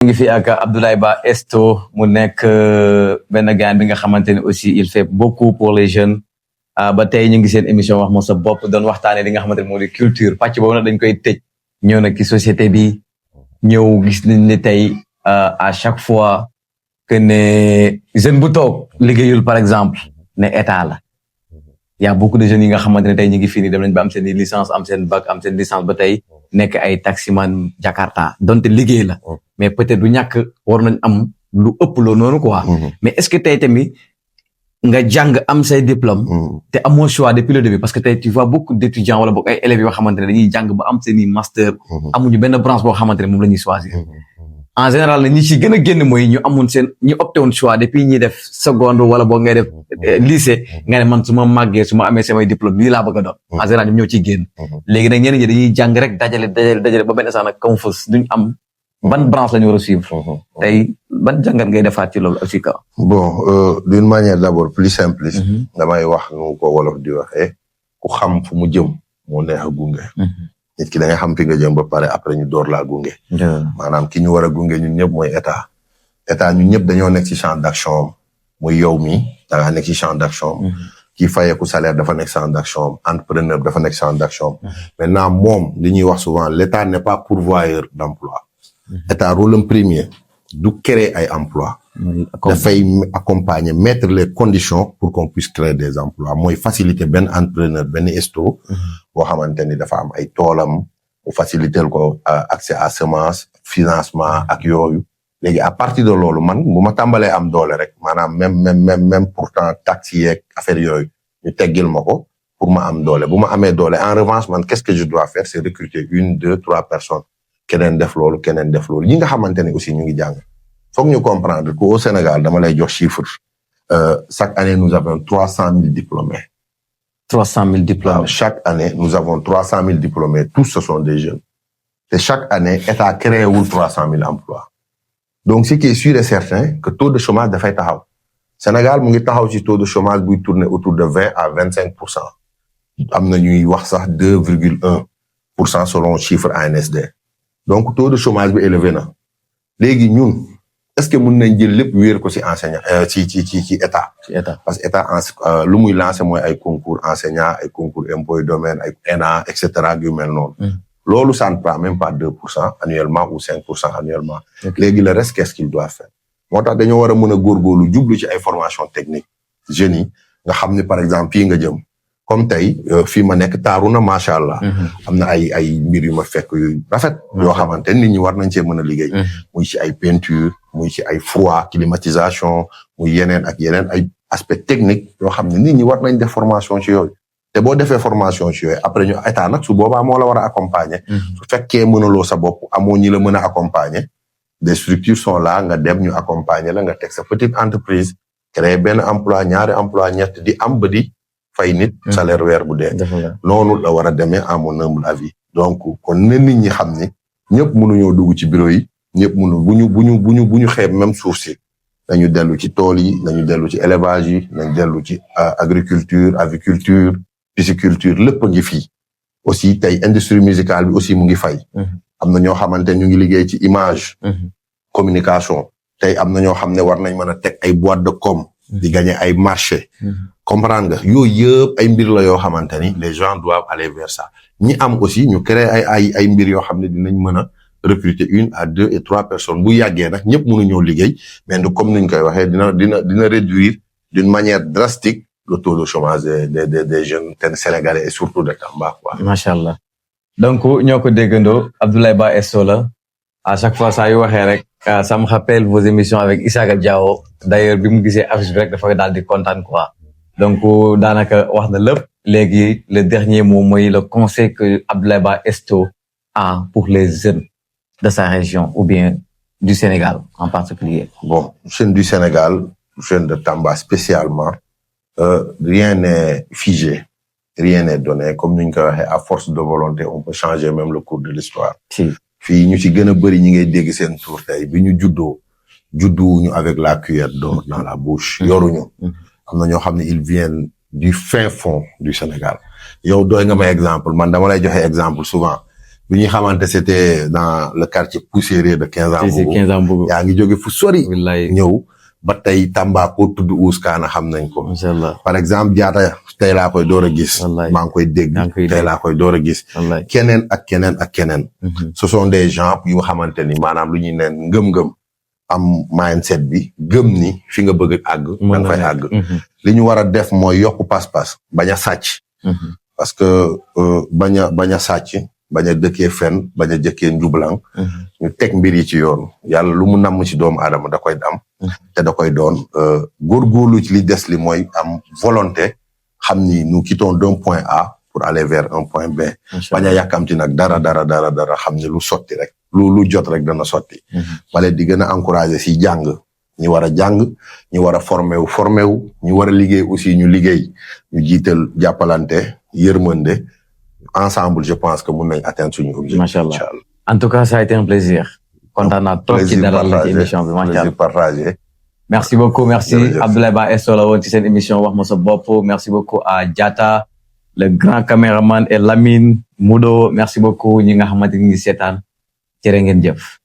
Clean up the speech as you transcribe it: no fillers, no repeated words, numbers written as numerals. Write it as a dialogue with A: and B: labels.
A: ngi fi ak Abdoulaye Ba Esto mu nekk benn gaan bi nga xamante ne aussi il fait beaucoup pour les jeunes ba tey ñu ngi seen émission wax moo sa bopp doon waxtaanee li nga xamante ne moo di culture pàcc boobu nag dañ koy tëj ñëw nag ci société bi ñëw gis nañ ne tey à chaque fois que ne jeune bu toog liggéeyul par exemple ne état la y a beaucoup de jeunes yi nga xamante ne tey ñu ngi fii nii dem nañ ba am seen licence am seen bac am seen licence ba tey nekk ay taximan Jakarta donte liggéey la mais peut-être du ñàkk war nañ am lu ëpp loo noonu quoi mais est-ce que tey tamit nga jàng am say diplôme te amoo choix depuis le début parce que tey tu vois beaucoup d'étudiants wala boog ay élèves yoo xamante ne dañuy jàng ba am seeni master amuñu benn branche boo xamante ne moom la ñuy choisir en général nag ñi ci gën a génn mooy ñu amoon seen ñu opté woon choix depuis ñuy def seconde wala boog ngay def lycée nga ne man su ma màggee su ma amee samay diplôme lii laa bëgg a doon en général ñoom ñoo ciy génn léegi nag ñeneen ñi dañuy jàng rek dajale ba benn instant nag confus duñ am ban branche la ñu war a suivre tey ban jàngat ngay defaat ci loolu aussi ka
B: bon d'une manière d'abord plus simpliste damay wax nu ko wolof di waxee ku xam fu mu jëm moo neex a gunge nit ki da nga xam fi nga jëm ba pare après ñu door laa gunge maanaam ki ñu war a gunge ñun ñëpp mooy état ñun ñëpp dañoo nekk ci champ d'action muy yow mi da nga nekk ci champ d'action kii fayeeku salaire dafa nekk champ d'action entrepreneur dafa nekk champ d'action maintenant moom li ñuy wax souvent l'état n'est pas pourvoyeur d'emploi état rôle premier du créer ay emploi dafay accompagner mettre les conditions pour qu'on puisse créer des emplois mooy faciliter benn entrepreneur benn esto boo xamante ni dafa am ay toolam mu faciliter ko accès à semence financement ak yooyu léegi à partir de loolu man bu ma tàmbalee am doole rek maanaam même pourtant taxi yeeg affaire yooyu ñu teggil ma ko pour ma am doole bu ma amee doole en revanche man qu'est-ce que je dois faire c'est recruter 1, 2, 3 personnes keneen def loolu ñi nga xamante ne aussi ñu ngi jàng foog ñu comprendre qu'au Sénégal dama lay jox chiffre chaque année nous avons 300 000 diplômés.
A: 300 000 diplômés.
B: Chaque année nous avons 300 000 diplômés tous ce sont des jeunes et chaque année état créé wul 300 000 emplois donc ce qui est sûr et certain que taux de chômage dafay taxaw Sénégal mu ngi taxaw ci taux de chômage buy tourner autour de 20 à 25%. am na ñuy wax sax 2,1% selon chiffre ANSD donc taux de chômage bi élevé na léegi ñun est-ce que mën nañ jël lépp wéer ko ci enseignant ci état parce que état lu muy lancer mooy ay concours enseignant ay concours impôts et domaines ay ENA et cetera yu mel noonu loolu ça ne prend même pas 2% annuellement ou 5% annuellement léegi le reste qu'est-ce qu'il doit faire moo tax dañoo war a mën a góorgóorlu jublu ci ay formation technique jeunes yi nga xam ne par exemple fii nga jëm comme tey fii ma nekk taaru na macha allah am na ay mbir yu ma fekk yu rafet yoo xamante nit ñi war nañ cee mën a liggéey muy ci ay peinture muy ci ay froid climatisation muy yeneen ak yeneen ay aspect technique yoo xam ne nit ñi war nañ def formation ci yooyu te boo defee formation ci yooyu après ñu état nag su boobaa moo la war a accompagner su fekkee mënaloo sa bopp amoo ñi la mën a accompagner des structures sont là nga dem ñu accompagner la nga teg sa petite entreprise créer benn emploi ñaari emploi ñett di am ba di fay nit salaire weer bu dee noonu la war a demee à mon humble avis donc kon ne nit ñi xam ni ñëpp mënuñoo dugg ci bureau yi ñëpp bu ñu xeeb même suuf si nañu dellu ci tool yi nañu dellu ci élevage yi nañu dellu ci agriculture aviculture pisciculture lépp a ngi fii aussi tey industrie musicale bi aussi mu ngi fay am na ñoo xamante ñu ngi liggéey ci image communication tey am na ñoo xam ne war nañ mën a teg ay boîte de com di gagner ay marché comprendre nga yooyu yëpp ay mbir la yoo xamante ni les gens doivent aller vers ça ñi am aussi ñu créer ay mbir yoo xam ne dinañ mën a recruter 1 à 2 et 3 personnes bu yàggee nag ñëpp mënuñoo liggéey mais du comme niñ koy waxee dina réduire d'une manière drastique le taux de chômage des jeunes sénégalais et surtout de Tamba quoi.
A: Macha Allah donc ñoo ko déggandoo Abdoulaye Ba Esto la à chaque fois saa yu waxee rek ça me rappelle vos émissions avec Issaka Diao d'ailleurs bi mu gisee affiche bi rek dafa daal di kontaan quoi donc daanaka wax na lépp léegi le dernier mot mooy le conseil que Abdoulaye Ba Esto a pour les jeunes de sa région ou bien du Sénégal en particulier.
B: Bon, jeunes du Sénégal, jeunes de Tamba spécialement, rien n'est figé, rien n'est donné. Comme nous l'avons dit, à force de volonté, on peut changer même le cours de l'histoire.
A: Si.
B: Fii ñu ci gën a bëri ñi ngay dégg seen tour tey bi ñu juddu ñu avec la cuillère d'or dans la bouche yoruñu am na ñoo xam ne ils viennent du fin fond du Sénégal yow doy nga may exemple man dama lay joxe exemple souvent bi ñuy xamante c'était dans le quartier poussiéreux de 15 ans.
A: c'est 15 ans boobu.
B: yaa ngi jóge fu sori.
A: wallaay
B: ñëw ba tey Tamba ko tudd Ouskana xam nañ ko.
A: macha allah.
B: par exemple Diatta tey laa koy door a gis.
A: wallaay
B: maa ngi koy dégg. tey laa koy door a gis.
A: wallaay.
B: keneen ak keneen ak keneen. ce sont des gens yu xamante ni maanaam lu ñuy neen ngëm-ngëm am mindset bi gëm ni fi nga bëgg àgg. da nga fay àgg. li ñu war a def mooy yokku pas-pas bañ a sàcc. parce que bañ a sàcc bañ a dëkkee fen bañ a jëkkee njublang. ñu teg mbir yi ci yoon yàlla lu mu namm ci doomu aadama da koy am. te da koy doon góorgóorlu ci li des li mooy am volonté xam ni nous quittons d'un point A pour aller vers un point B. bañ a yàkkamti nag dara xam ni lu sotti rek. lu jot rek dana sotti. wala di gën a encourager si jàng ñi war a jàng ñi war a formé wu ñi war a liggéey aussi ñu liggéey ñu jiital jàppalante yërmande ensemble je pense que mun nañ atteindre suñu objectif.
A: macha allah en tout cas ça a été un plaisir. kontaan naa trop ci dalal la ci émission bi macha allah
B: plaisir partagé.
A: merci beaucoup merci Abdoulaye Ba Esto la woon ci seen émission wax ma sa bopp merci beaucoup à Diatta le grand caméraman et Lamine Mudo merci beaucoup ñi nga xamante ni seetaan jërë ngeen jëf.